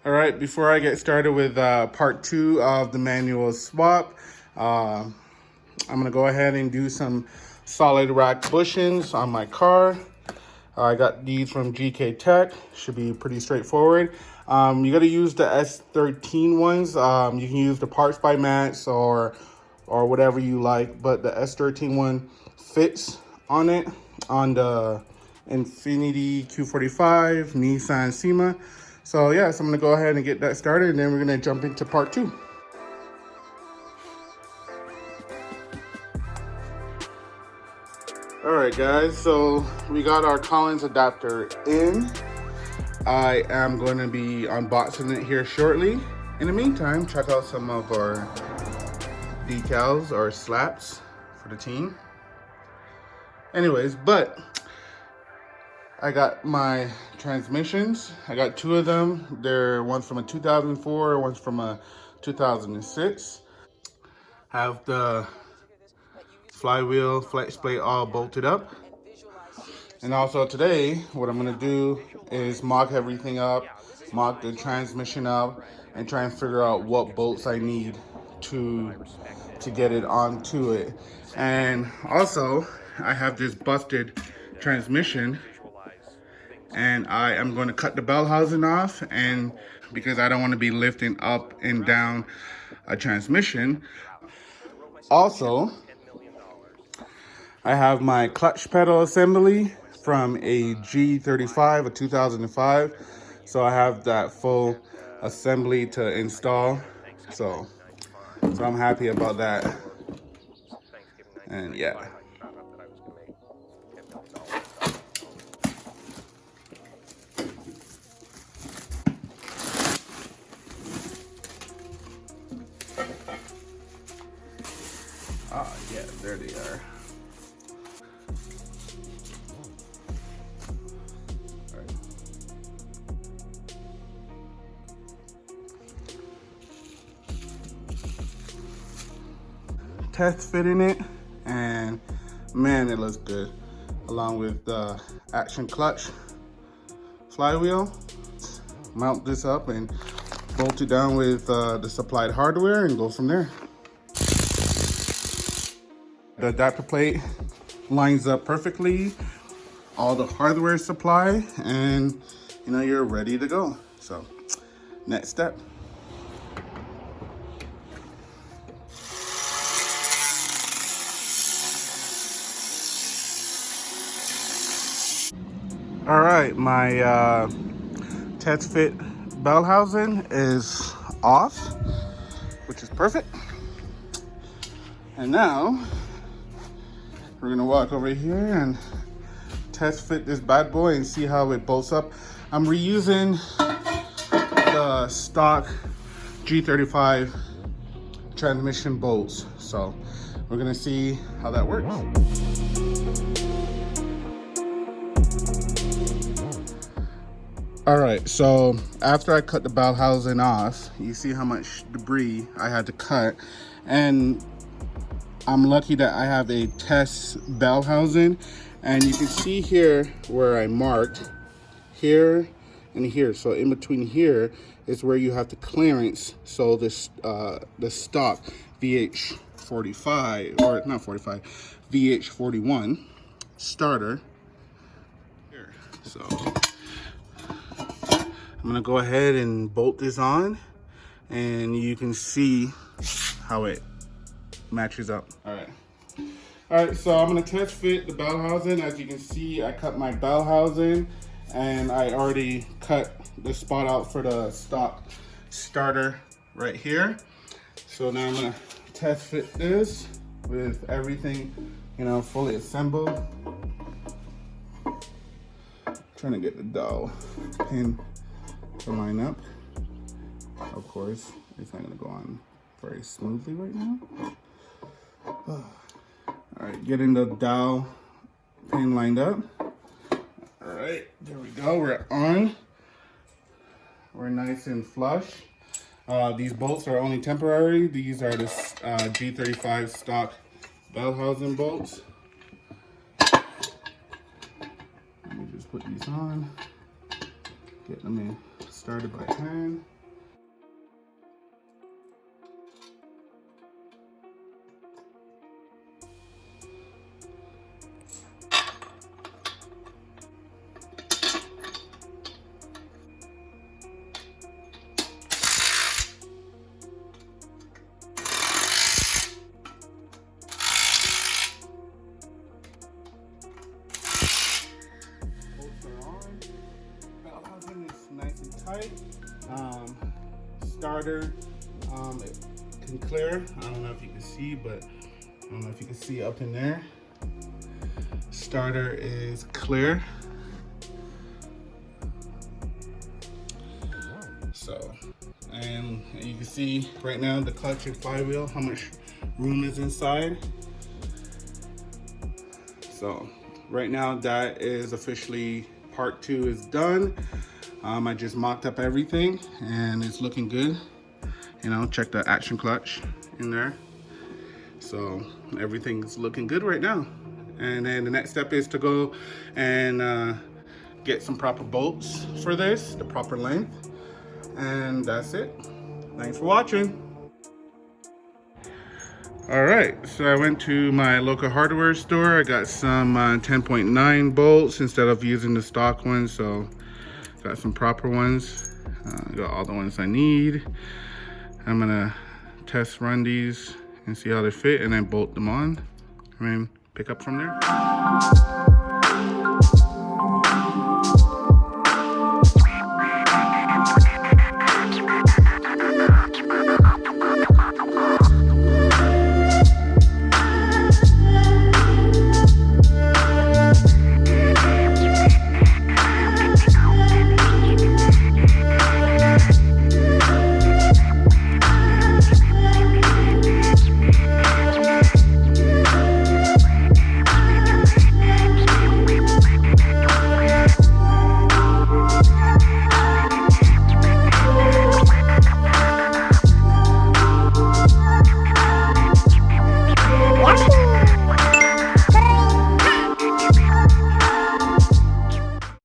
All right, before I get started with part 2 of the manual swap, I'm gonna go ahead and do some solid rack bushings on my car. I got these from GK Tech, should be pretty straightforward. You gotta use the S13 ones. You can use the parts by Max or whatever you like, but the S13 one fits on it, on the Infiniti Q45 Nissan Cima. So yeah, so I'm gonna go ahead and get that started, and then we're gonna jump into part 2. All right, guys, so we got our Collins adapter in. I am going to be unboxing it here shortly. In the meantime, check out some of our decals or slaps for the team. Anyways, but I got my transmissions. I got 2 of them. They're one's from a 2004, one's from a 2006. Have the flywheel, flex plate all bolted up. And also today, what I'm gonna do is mock everything up, mock the transmission up, and try and figure out what bolts I need to get it onto it. And also, I have this busted transmission, and I am going to cut the bell housing off, and because I don't want to be lifting up and down a transmission. Also, I have my clutch pedal assembly from a G35, a 2005. So I have that full assembly to install. So I'm happy about that. And yeah. Ah, yeah, there they are. Test fitting it, and man, it looks good. Along with the action clutch flywheel. Mount this up and bolt it down with the supplied hardware and go from there. The adapter plate lines up perfectly. All the hardware supply, and you know, you're ready to go. So next step. All right, my test fit bell housing is off, which is perfect. And now we're gonna walk over here and test fit this bad boy and see how it bolts up. I'm reusing the stock G35 transmission bolts, so we're gonna see how that works. All right, so after I cut the bell housing off, you see how much debris I had to cut, and I'm lucky that I have a test bell housing, and you can see here where I marked here and here. So in between here is where you have the clearance. So this the stock vh45, or not 45, vh41 starter here. So I'm gonna go ahead and bolt this on, and you can see how it matches up. All right, so I'm gonna test fit the bell housing. As you can see, I cut my bell housing, and I already cut the spot out for the stock starter right here. So now I'm gonna test fit this with everything, you know, fully assembled. Trying to get the dowel pin to line up. Of course, it's not gonna go on very smoothly right now. All right, getting the dowel pin lined up. All right, there we go, we're on. We're nice and flush. These bolts are only temporary. These are the G35 stock bell housing bolts. Let me just put these on, get them in started by hand. side. Starter it can clear. I don't know if you can see, but I don't know if you can see up in there. Starter is clear. So, and you can see right now the clutch and flywheel, how much room is inside. So right now that is officially part 2 is done. I just mocked up everything and it's looking good. You know, check the action clutch in there. So everything's looking good right now. And then the next step is to go and get some proper bolts for this, the proper length. And that's it. Thanks for watching. All right, so I went to my local hardware store. I got some 10.9 bolts instead of using the stock ones, so got some proper ones. Got all the ones I need. I'm gonna test run these and see how they fit and then bolt them on and then pick up from there.